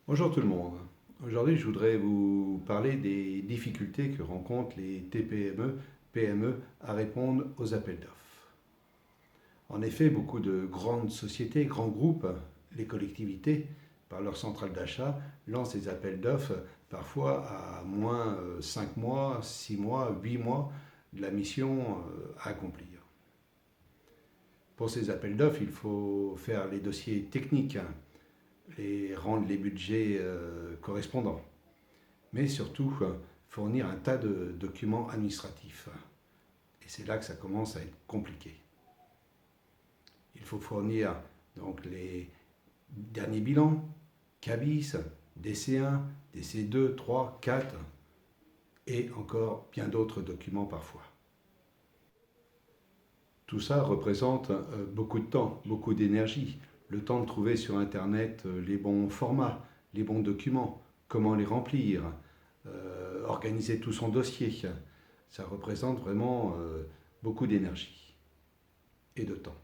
Bonjour tout le monde. Aujourd'hui, je voudrais vous parler des difficultés que rencontrent les TPME, PME à répondre aux appels d'offres. En effet, beaucoup de grandes sociétés, grands groupes, les collectivités, par leur centrale d'achat, lancent des appels d'offres parfois à moins 5 mois, 6 mois, 8 mois de la mission à accomplir. Pour ces appels d'offres, il faut faire les dossiers techniques, et rendre les budgets correspondants, mais surtout fournir un tas de documents administratifs. Et c'est là que ça commence à être compliqué. Il faut fournir donc les derniers bilans, CABIS, DC1, DC2, 3, 4 et encore bien d'autres documents parfois. Tout ça représente beaucoup de temps, beaucoup d'énergie, le temps de trouver sur Internet les bons formats, les bons documents, comment les remplir, organiser tout son dossier. Ça représente vraiment beaucoup d'énergie et de temps.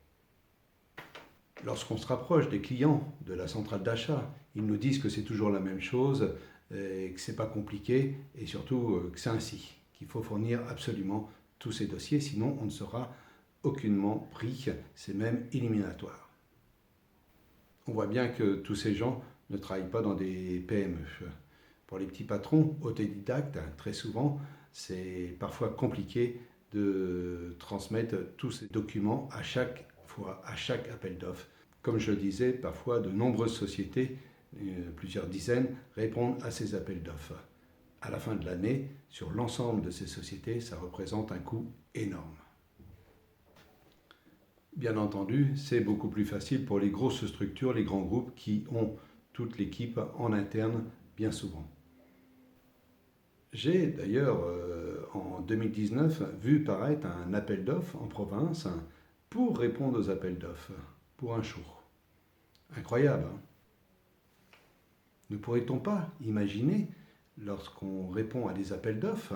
Lorsqu'on se rapproche des clients de la centrale d'achat, ils nous disent que c'est toujours la même chose, que c'est pas compliqué et surtout que c'est ainsi, qu'il faut fournir absolument tous ces dossiers, sinon on ne sera aucunement pris, c'est même éliminatoire. On voit bien que tous ces gens ne travaillent pas dans des PME. Pour les petits patrons autodidactes, très souvent, c'est parfois compliqué de transmettre tous ces documents à chaque fois, à chaque appel d'offres. Comme je le disais, parfois de nombreuses sociétés, plusieurs dizaines, répondent à ces appels d'offres. À la fin de l'année, sur l'ensemble de ces sociétés, ça représente un coût énorme. Bien entendu, c'est beaucoup plus facile pour les grosses structures, les grands groupes qui ont toute l'équipe en interne bien souvent. J'ai d'ailleurs en 2019 vu paraître un appel d'offres en province pour répondre aux appels d'offres pour un jour. Incroyable, hein? Ne pourrait-on pas imaginer, lorsqu'on répond à des appels d'offres,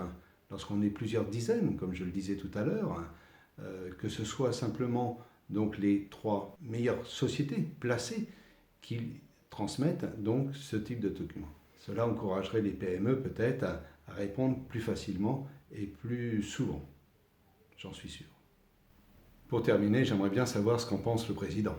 lorsqu'on est plusieurs dizaines, comme je le disais tout à l'heure, que ce soit simplement donc les 3 meilleures sociétés placées qui transmettent donc ce type de document. Cela encouragerait les PME peut-être à répondre plus facilement et plus souvent. J'en suis sûr. Pour terminer, j'aimerais bien savoir ce qu'en pense le président.